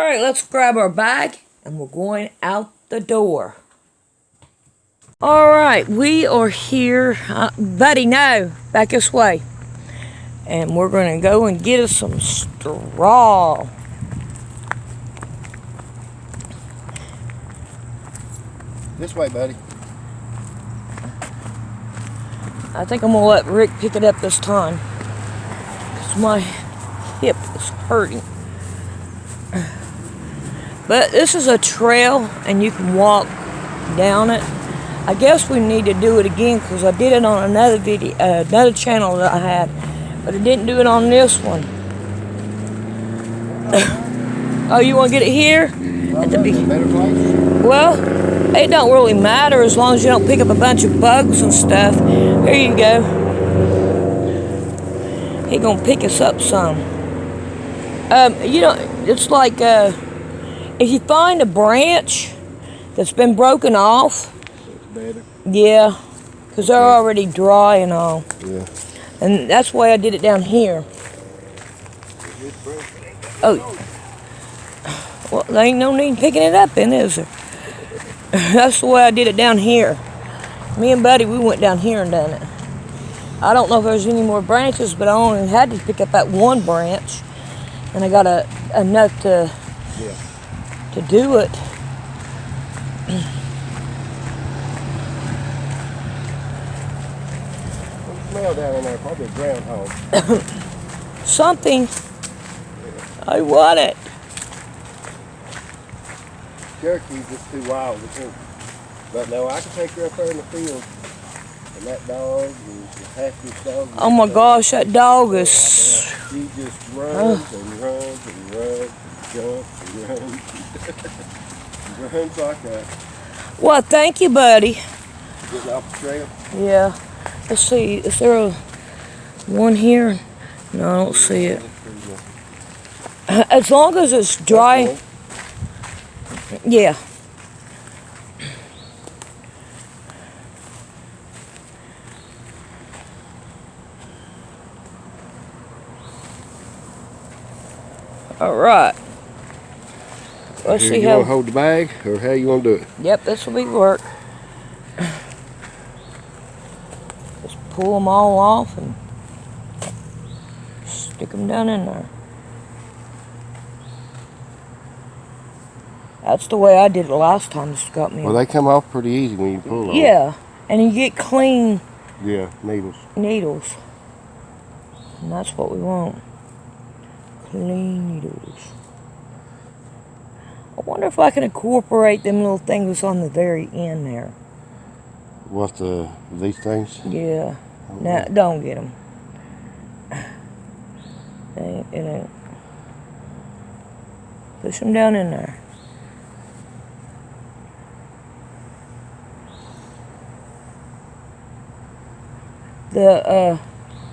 Alright, let's grab our bag and we're going out the door. Alright, we are here. Buddy, no, back this way. And we're going to go and get us some straw. This way, buddy. I think I'm going to let Rick pick it up this time, because my hip is hurting. But this is a trail and you can walk down it. I guess we need to do it again because I did it on another video, another channel that I had, but I didn't do it on this one. Oh, you want to get it here? At the Better place? Well, it don't really matter as long as you don't pick up a bunch of bugs and stuff. Here you go. He gonna pick us up some. You know, it's like if you find a branch that's been broken off. Better. Yeah, because they're already dry and all. Yeah. And that's why I did it down here. Oh. Well, there ain't no need picking it up then, is there? That's the way I did it down here. Me and Buddy, we went down here and done it. I don't know if there's any more branches, but I only had to pick up that one branch. And I got enough to do it. Smell down in there, probably a groundhog. Something. I want it. Cherokee just too wild to think. But no, I can take her up there in the field. And that dog is half this dog. Oh my gosh, that dog is... He just runs and runs and runs and jumps and runs. He runs like that. Well, thank you, buddy. Getting off the trail. Yeah. Let's see, is there one here? No, I don't see it. As long as it's dry. Yeah. All right. Let's see how. You want to hold the bag, or how you want to do it? Yep, this will be work. Just pull them all off and stick them down in there. That's the way I did it last time. This got me. Well, they come off pretty easy when you pull them. Yeah, and you get clean. Yeah, needles. Needles. And that's what we want. Clean needles. I wonder if I can incorporate them little things on the very end there. What, these things? Yeah. Now, don't get them. It ain't. Push them down in there. The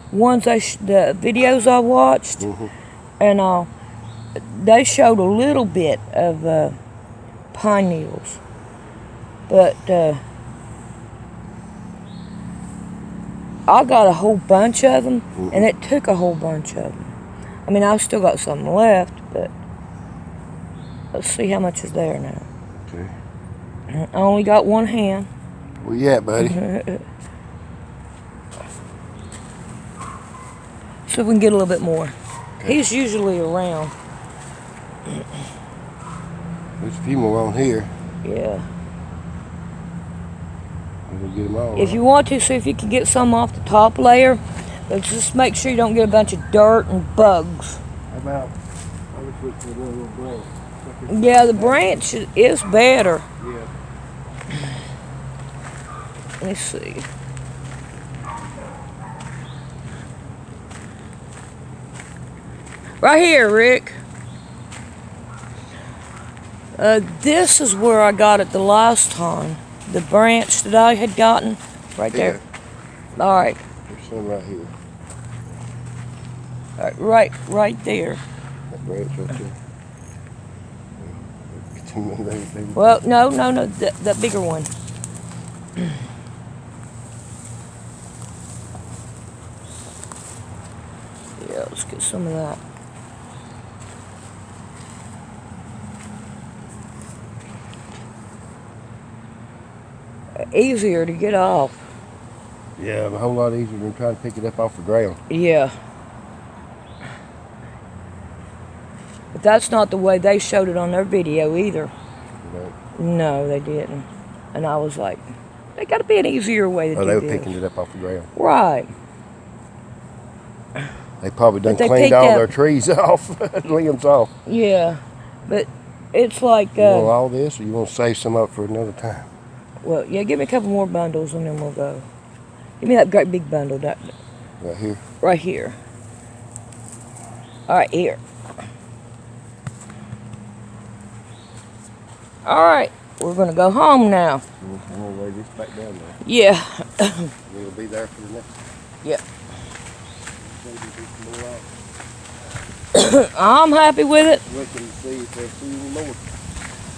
the videos I watched, and they showed a little bit of pine needles, but I got a whole bunch of them, and it took a whole bunch of them. I mean, I've still got some left, but let's see how much is there now. Okay. I only got one hand. Where you at, buddy? So we can get a little bit more. Okay. He's usually around. There's a few more on here. Yeah. We'll get them all. If you want to, see if you can get some off the top layer, but just make sure you don't get a bunch of dirt and bugs. How about, I was looking for one little branch. Yeah, the branch is better. Yeah. Let me see. Right here, Rick. This is where I got it the last time. The branch that I had gotten, right there. All right. There's some right here. Right there. That branch right there. Well, no, the bigger one. Yeah, let's get some of that. easier to get off. Yeah, a whole lot easier than trying to pick it up off the ground. Yeah. But that's not the way they showed it on their video either. You No, they didn't. And I was like, there got to be an easier way to know? do They were this. picking it up off the ground. Right. They probably done But they cleaned picked all up- their trees off, limbs off. Yeah. But it's like, You want all this, or you want to save some up for another time? well, yeah, give me a couple more bundles and then we'll go. Give me that great big bundle Right here. right here. All right, here. All right, we're going to go home now. I'm going to lay this back down there. Yeah. We'll be there for the next. Yep. I'm happy with it. Looking to see if they'll see any more.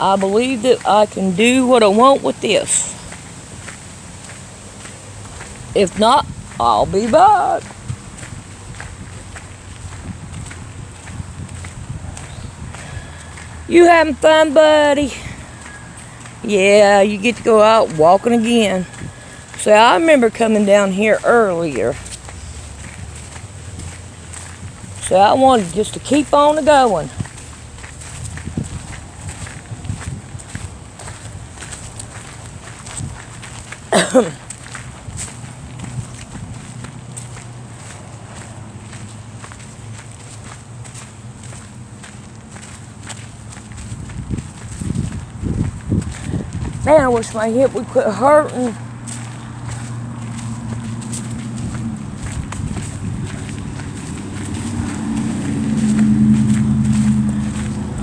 I believe that I can do what I want with this. If not, I'll be back. You having fun, buddy? Yeah, you get to go out walking again. So I remember coming down here earlier. So I wanted just to keep on going. Man, I wish my hip would quit hurting.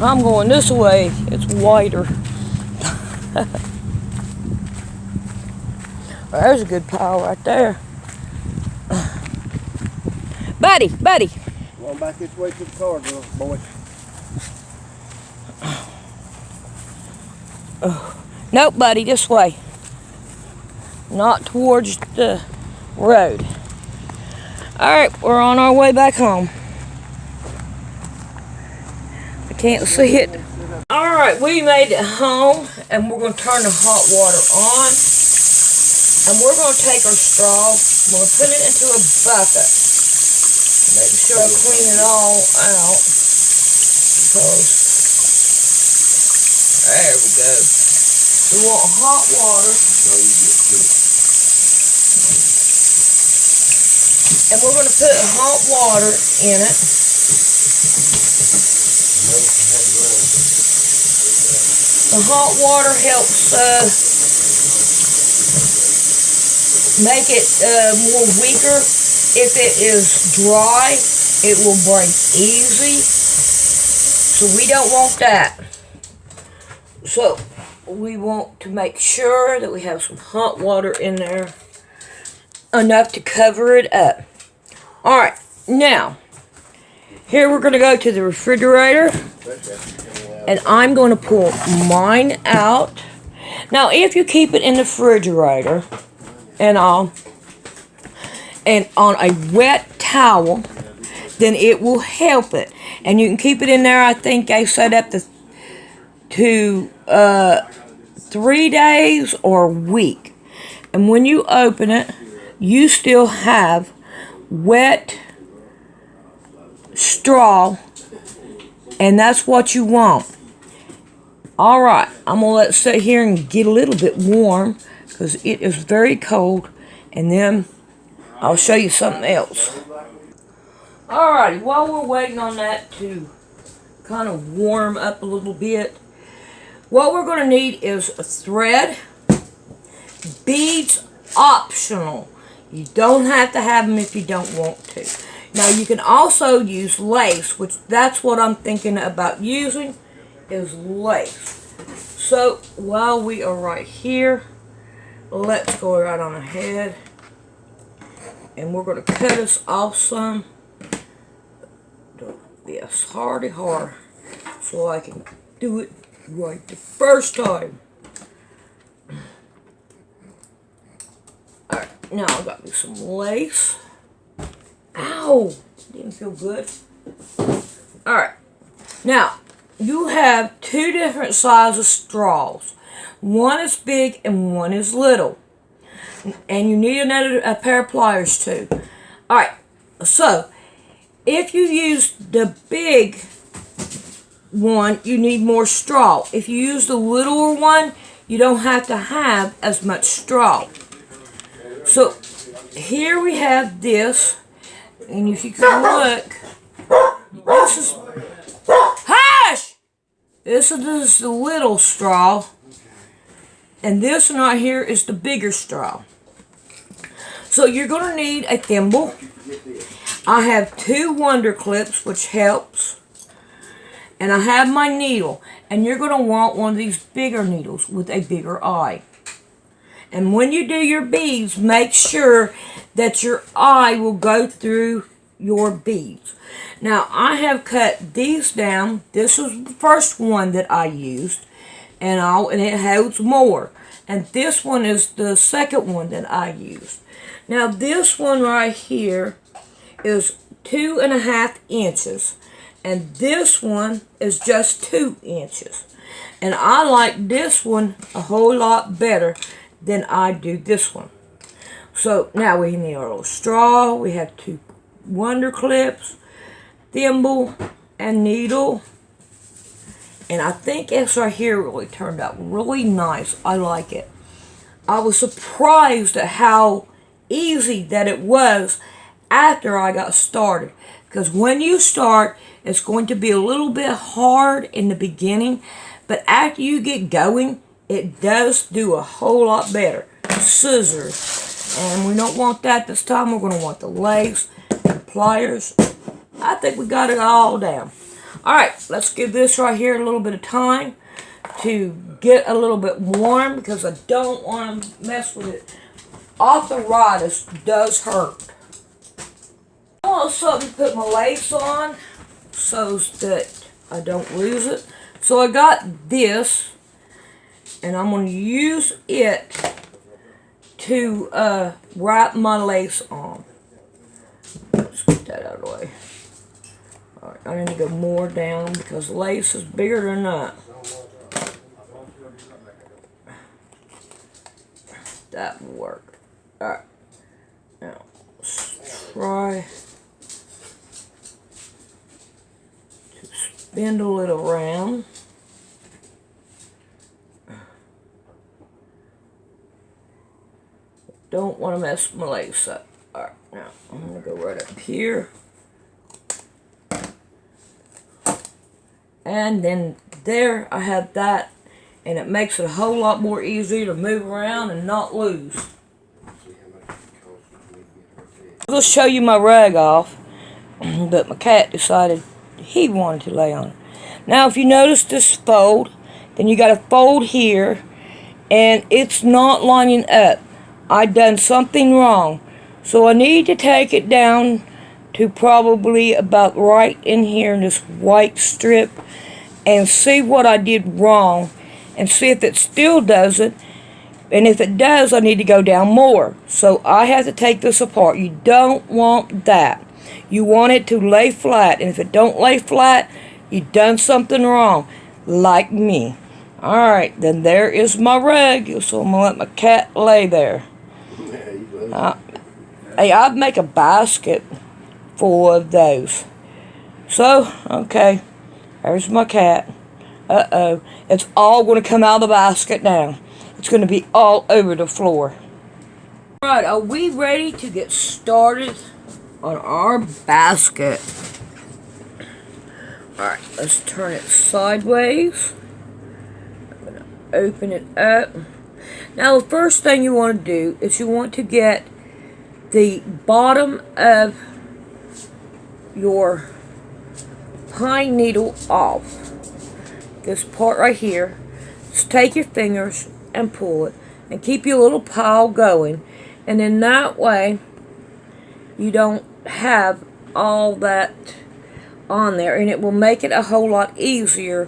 I'm going this way. It's wider. There's a good pile right there. Buddy. Come on back this way to the car, girl, boy. Nope, buddy, this way. Not towards the road. Alright, we're on our way back home. I can't see it. Alright, we made it home and we're going to turn the hot water on. And we're going to take our straw, we're going to put it into a bucket. Make sure I clean it all out. Because, there we go. We want hot water. And we're going to put hot water in it. The hot water helps make it more weaker. If it is dry, it will break easy. So we don't want that. So we want to make sure that we have some hot water in there, enough to cover it up. Alright, now, here we're going to go to the refrigerator, and I'm going to pull mine out. Now, if you keep it in the refrigerator, and on a wet towel, then it will help it. And you can keep it in there, I think I set up to 3 days or a week. And when you open it, you still have wet straw, and that's what you want. Alright, I'm going to let it sit here and get a little bit warm because it is very cold, and then I'll show you something else. Alrighty, while we're waiting on that to kind of warm up a little bit, what we're going to need is a thread. Beads optional. You don't have to have them if you don't want to. Now you can also use lace, which that's what I'm thinking about using, is lace. So while we are right here, let's go right on ahead. And we're going to cut us off some. Yes, hardy hard, so I can do it right the first time. Alright, now I got me some lace. Ow! Didn't feel good. Alright, now you have two different sizes straws. One is big and one is little. And you need a pair of pliers too. Alright, so if you use the big one, you need more straw. If you use the littler one, you don't have to have as much straw. So here we have this, and if you can look, this is, hush! This is the little straw, and this one right here is the bigger straw. So you're going to need a thimble. I have 2 Wonder Clips, which helps. And I have my needle. And you're going to want one of these bigger needles with a bigger eye. And when you do your beads, make sure that your eye will go through your beads. Now, I have cut these down. This was the first one that I used. And it holds more. And this one is the second one that I used. Now, this one right here is 2.5 inches. And this one is just 2 inches. And I like this one a whole lot better than I do this one. So now we need our little straw. We have 2 Wonder Clips, thimble, and needle. And I think this right here really turned out really nice. I like it. I was surprised at how easy that it was after I got started. Because when you start, it's going to be a little bit hard in the beginning, but after you get going, it does do a whole lot better. Scissors, and we don't want that this time. We're going to want the lace and pliers. I think we got it all down. Alright, let's give this right here a little bit of time to get a little bit warm, because I don't want to mess with it. Arthritis does hurt. I want something to put my lace on so that I don't lose it. So I got this, and I'm going to use it to wrap my lace on. Let's get that out of the way. Alright, I need to go more down because lace is bigger than that. That will work. Alright. Now, let's try to spindle it around. Don't want to mess my lace up. Alright, now I'm going to go right up here. And then there I have that, and it makes it a whole lot more easy to move around and not lose. I'll show you my rug off, but my cat decided he wanted to lay on it. Now if you notice this fold, then you got to fold here, and it's not lining up. I done something wrong, so I need to take it down to probably about right in here in this white strip and see what I did wrong and see if it still does it, and if it does, I need to go down more. So I have to take this apart. You don't want that. You want it to lay flat, and if it don't lay flat, you done something wrong, like me. Alright, then there is my rug, so I'm going to let my cat lay there. Hey, I'd make a basket full of those. So, okay, there's my cat. Uh-oh, it's all going to come out of the basket now. It's going to be all over the floor. Alright, are we ready to get started on our basket? Alright, let's turn it sideways. I'm going to open it up. Now, the first thing you want to do is you want to get the bottom of your pine needle off. This part right here. Just take your fingers and pull it, and keep your little pile going, and in that way you don't have all that on there, and it will make it a whole lot easier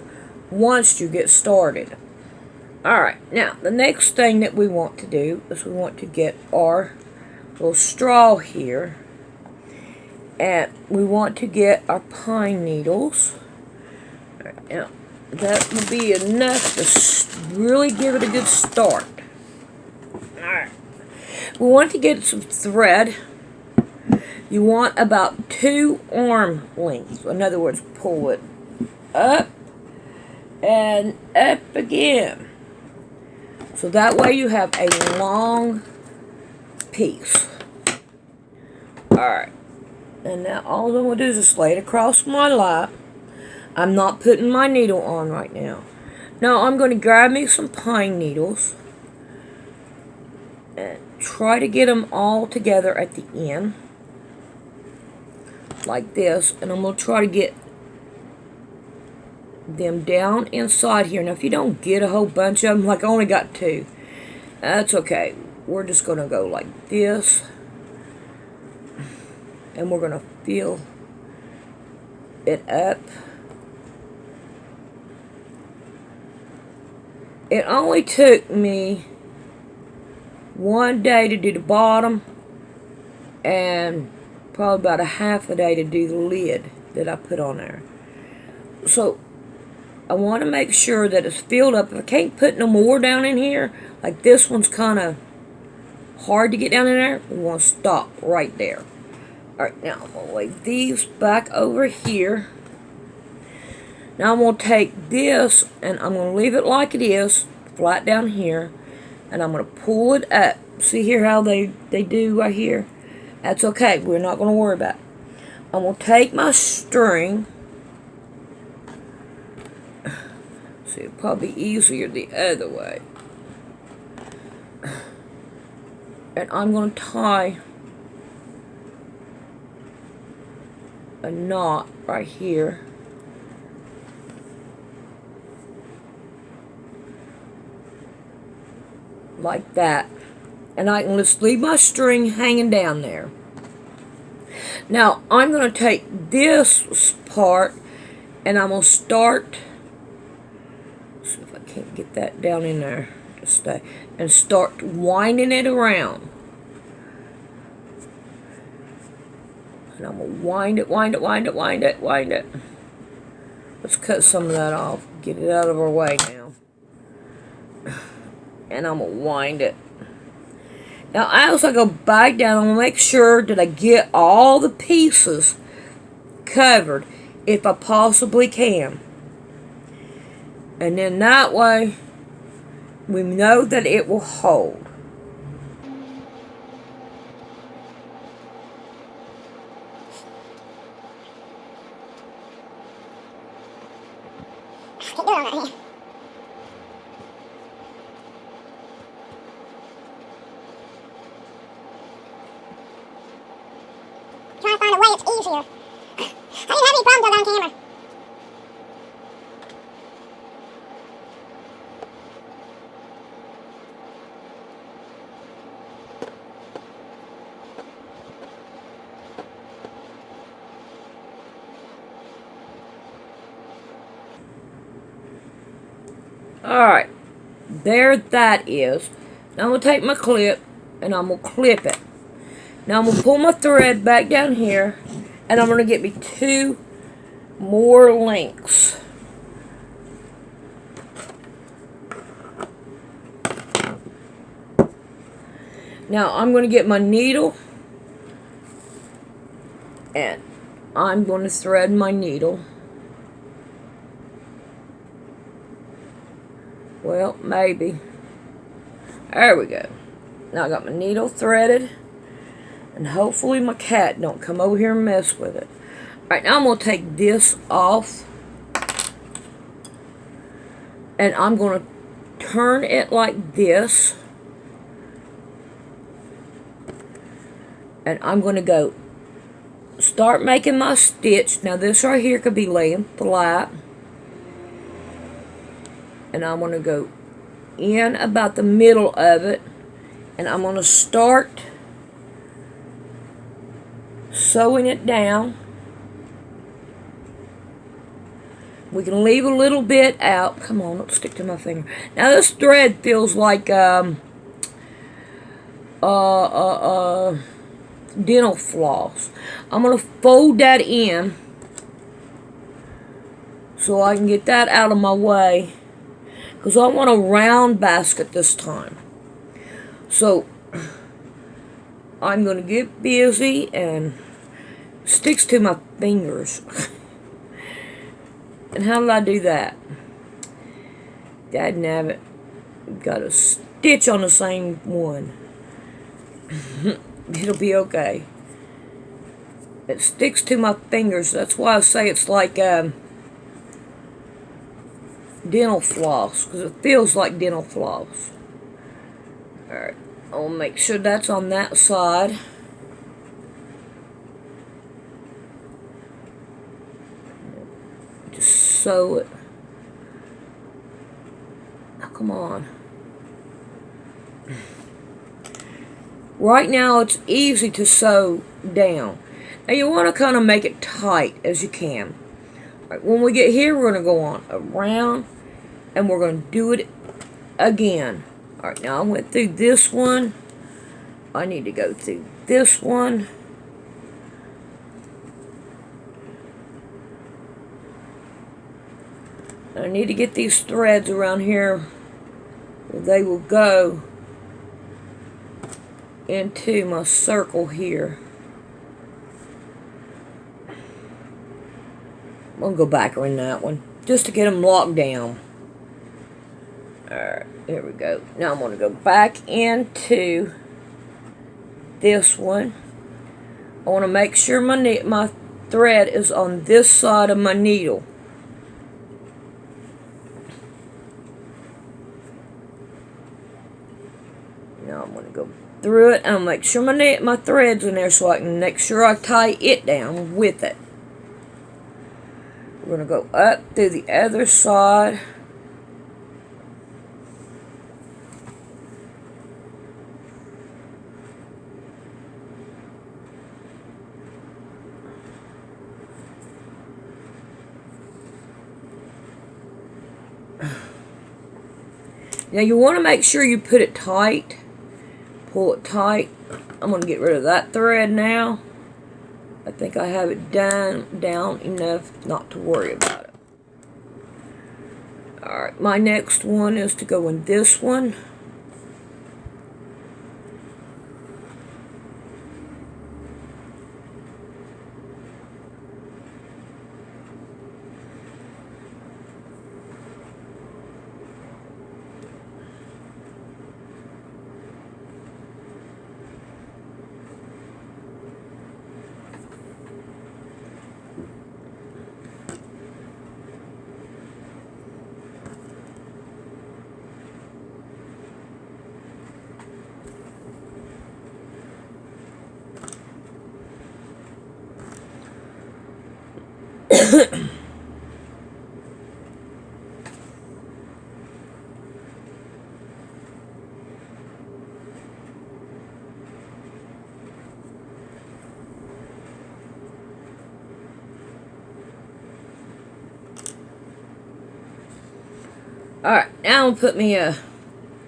once you get started. Alright, now the next thing that we want to do is we want to get our little straw here, and we want to get our pine needles. Alright, now that will be enough to really give it a good start. Alright. We want to get some thread. You want about 2 arm lengths. In other words, pull it up and up again. So that way you have a long piece. Alright. And now all I'm going to do is just lay it across my lap. I'm not putting my needle on right now. Now I'm going to grab me some pine needles and try to get them all together at the end. Like this. And I'm going to try to get them down inside here. Now if you don't get a whole bunch of them, like I only got 2, that's okay. We're just going to go like this. And we're going to fill it up. It only took me 1 day to do the bottom and probably about a half a day to do the lid that I put on there. So I want to make sure that it's filled up. If I can't put no more down in here, like this one's kind of hard to get down in there, we want to stop right there. Alright, now I'm going to lay these back over here. Now I'm going to take this and I'm going to leave it like it is, flat down here. And I'm going to pull it up. See here how they do right here? That's okay. We're not going to worry about it. I'm going to take my string. See, it'll probably be easier the other way. And I'm going to tie a knot right here. Like that. And I can just leave my string hanging down there. Now, I'm going to take this part and I'm going to start, see if I can't get that down in there, just stay, and start winding it around. And I'm going to wind it, wind it, wind it, wind it, wind it. Let's cut some of that off, get it out of our way now. And I'm going to wind it. Now, as I go back down, I'm going to make sure that I get all the pieces covered, if I possibly can. And then that way, we know that it will hold. Trying to find a way it's easier. I didn't have any problems on camera. Alright, there that is. Now I'm going to take my clip and I'm going to clip it. Now I'm going to pull my thread back down here and I'm going to get me 2 more links. Now I'm going to get my needle and I'm going to thread my needle. Well, maybe. There we go. Now I got my needle threaded. And hopefully my cat don't come over here and mess with it. Alright, now I'm going to take this off. And I'm going to turn it like this. And I'm going to go start making my stitch. Now this right here could be laying flat. And I'm going to go in about the middle of it. And I'm going to start sewing it down. We can leave a little bit out. Come on, don't stick to my finger. Now this thread feels like dental floss. I'm going to fold that in so I can get that out of my way, because I want a round basket this time. So I'm going to get busy, and sticks to my fingers. And how did I do that? Dadnabbit, got a stitch on the same one. It'll be okay. It sticks to my fingers. That's why I say it's like dental floss, because it feels like dental floss. Alright, I'll make sure that's on that side. Just sew it. Now, come on. Right now, it's easy to sew down. Now, you want to kind of make it tight as you can. Right, when we get here, we're going to go on around, and we're going to do it again. Alright, now I went through this one. I need to go through this one. I need to get these threads around here where they will go into my circle here. I'm going to go back in that one just to get them locked down. Alright, here we go. Now I'm going to go back into this one. I want to make sure my thread is on this side of my needle. Now I'm going to go through it and I'll make sure my thread's in there so I can make sure I tie it down with it. We're going to go up through the other side. Now you want to make sure you put it tight. Pull it tight. I'm going to get rid of that thread now. I think I have it down enough not to worry about it. Alright, my next one is to go in this one. Alright, now I'm going to put me a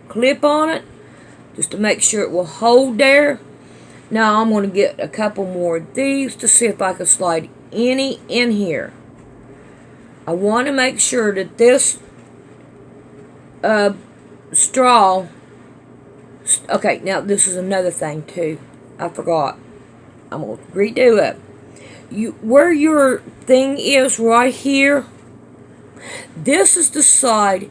clip on it just to make sure it will hold there. Now I'm going to get a couple more of these to see if I can slide any in here. I want to make sure that this straw... Okay, now this is another thing too. I forgot. I'm going to redo it. Where your thing is right here, this is the side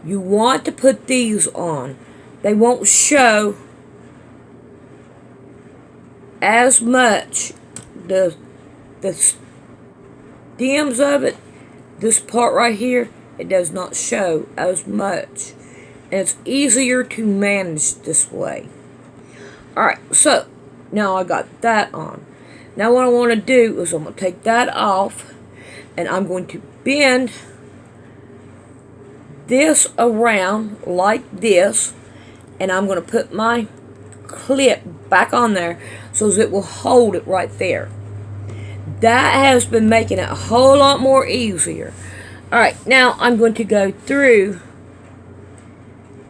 you want to put these on. They won't show as much. The stems of it, this part right here, it does not show as much. And it's easier to manage this way. Alright, so now I got that on. Now what I want to do is I'm going to take that off and I'm going to bend this around like this, and I'm going to put my clip back on there so it will hold it right there. That has been making it a whole lot more easier. Alright, now I'm going to go through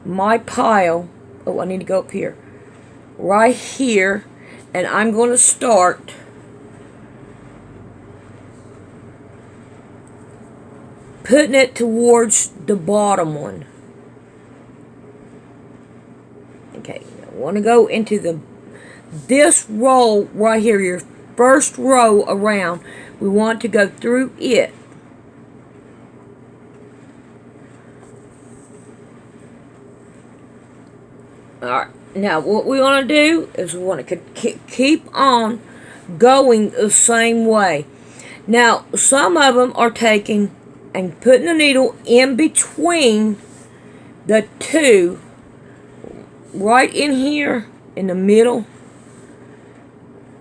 my pile. Oh, I need to go up here. Right here, and I'm going to start putting it towards the bottom one. Okay, I want to go into this row right here, your first row around. We want to go through it. Alright, now what we want to do is we want to keep on going the same way. Now, some of them are taking and putting the needle in between the two, right in here in the middle,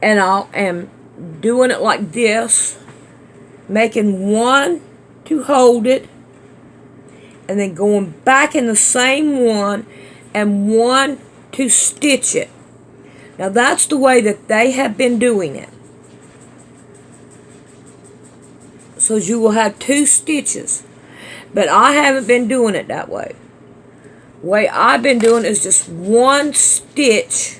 and I am doing it like this, making one to hold it, and then going back in the same one, and one to stitch it. Now that's the way that they have been doing it. So you will have 2 stitches. But I haven't been doing it that way. The way I've been doing is just 1 stitch,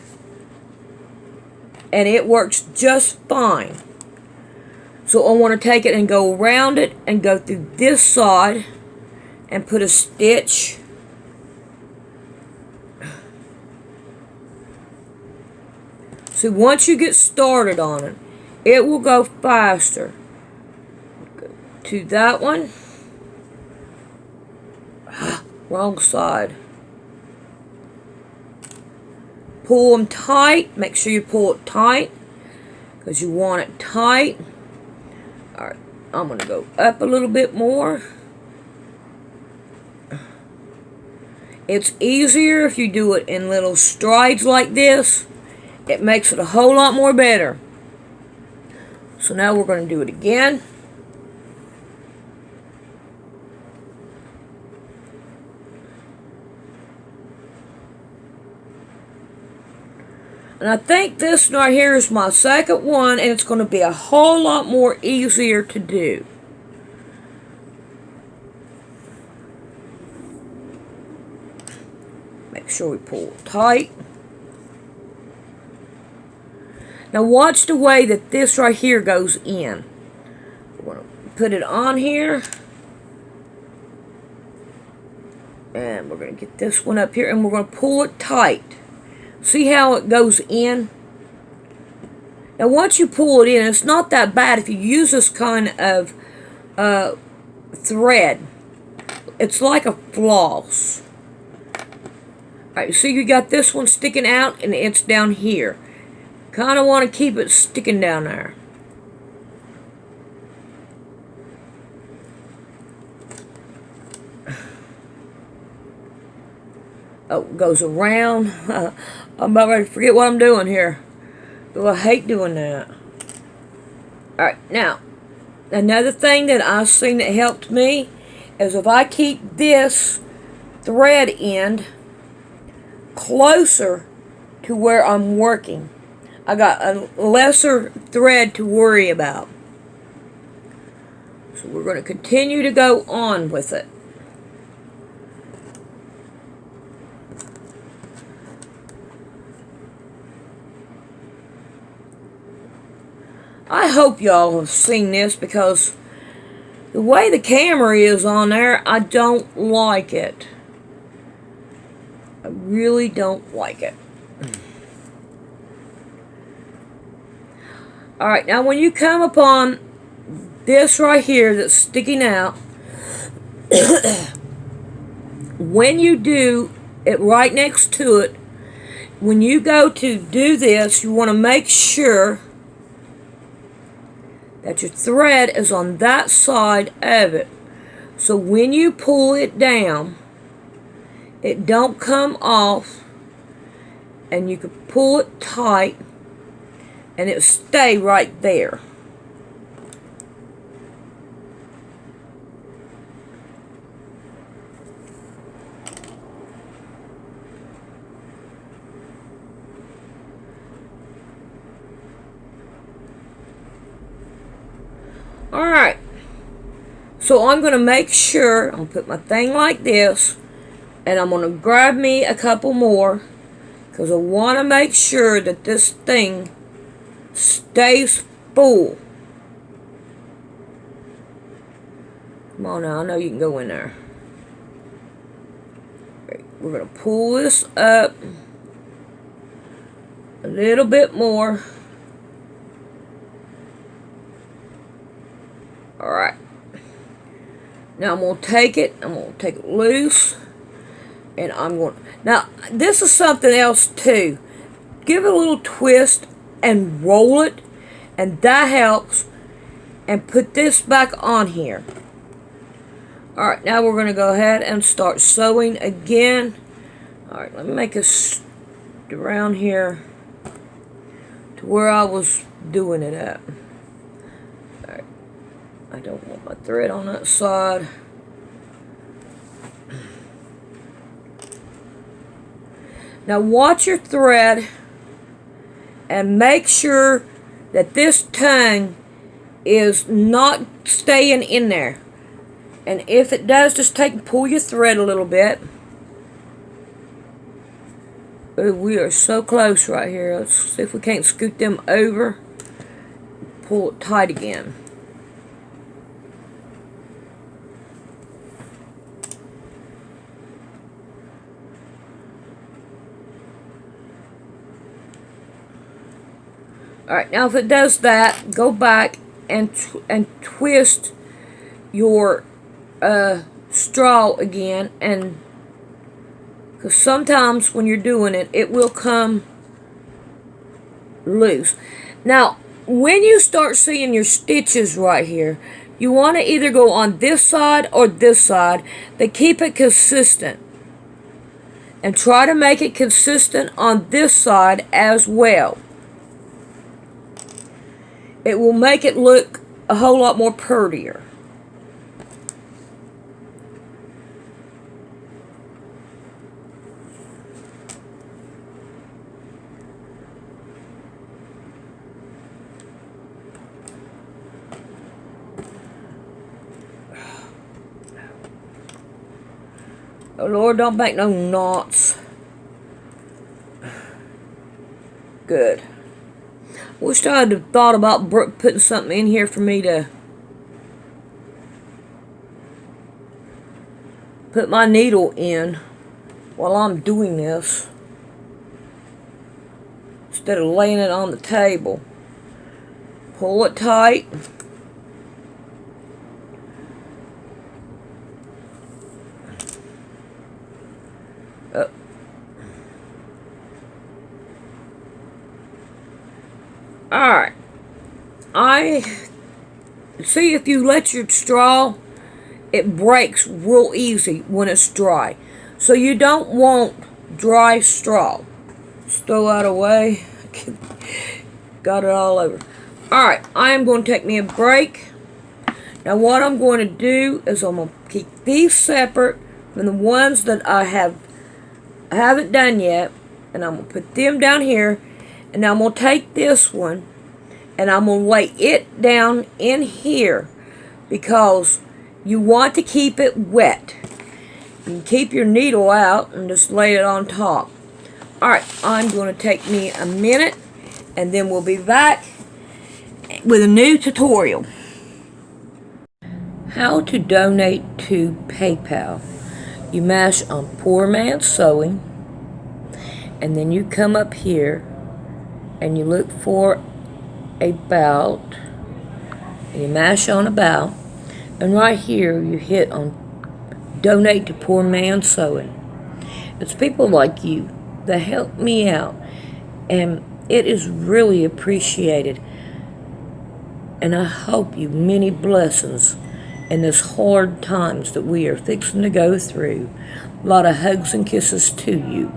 and it works just fine. So I want to take it and go around it and go through this side and put a stitch. So once you get started on it, it will go faster. Go to that one. Wrong side. Pull them tight. Make sure you pull it tight, because you want it tight. Alright, I'm going to go up a little bit more. It's easier if you do it in little strides like this. It makes it a whole lot more better. So now we're going to do it again. And I think this right here is my second one, and it's going to be a whole lot more easier to do. Make sure we pull it tight. Now watch the way that this right here goes in. We're going to put it on here. And we're going to get this one up here, and we're going to pull it tight. See how it goes in? Now once you pull it in, it's not that bad if you use this kind of thread. It's like a floss. Alright, so you got this one sticking out, and it's down here. Kind of want to keep it sticking down there. Oh, it goes around. I'm about ready to forget what I'm doing here. Oh, I hate doing that. Alright, now, another thing that I've seen that helped me is if I keep this thread end closer to where I'm working, I got a lesser thread to worry about. So we're going to continue to go on with it. I hope y'all have seen this, because the way the camera is on there, I don't like it. I really don't like it. Alright, now when you come upon this right here that's sticking out, when you do it right next to it, when you go to do this, you want to make sure that your thread is on that side of it. So when you pull it down, it don't come off, and you can pull it tight, and it'll stay right there. Alright, so I'm going to make sure, I'm going to put my thing like this, and I'm going to grab me a couple more, because I want to make sure that this thing stays full. Come on now, I know you can go in there. We're going to pull this up a little bit more. Alright. Now I'm going to take it loose. And I'm going to... Now, this is something else too. Give it a little twist and roll it. And that helps. And put this back on here. Alright, now we're going to go ahead and start sewing again. Alright, let me make this around here to where I was doing it at. Alright, I don't want my thread on that side. Now watch your thread and make sure that this tongue is not staying in there. And if it does, just pull your thread a little bit. Ooh, we are so close right here. Let's see if we can't scoot them over. Pull it tight again. Alright, now if it does that, go back and twist your straw again, and because sometimes when you're doing it, it will come loose. Now, when you start seeing your stitches right here, you want to either go on this side or this side, but keep it consistent. And try to make it consistent on this side as well. It will make it look a whole lot more prettier. Oh Lord, don't make no knots. Good. Wish I'd have thought about putting something in here for me to put my needle in while I'm doing this, instead of laying it on the table. Pull it tight. Up. Alright. I see, if you let your straw, it breaks real easy when it's dry. So you don't want dry straw. Just throw that away. Got it all over. Alright, I am going to take me a break. Now what I'm going to do is I'm going to keep these separate from the ones that I haven't done yet. And I'm going to put them down here. And now I'm going to take this one and I'm going to lay it down in here, because you want to keep it wet. You can keep your needle out and just lay it on top. Alright, I'm going to take me a minute and then we'll be back with a new tutorial. How to donate to PayPal. You mash on Poor Man's Sewing, and then you come up here and you look for About, and you mash on About, and right here you hit on Donate to Poor Man's Sewing. It's people like you that help me out, and it is really appreciated, and I hope you many blessings in this hard times that we are fixing to go through. A lot of hugs and kisses to you.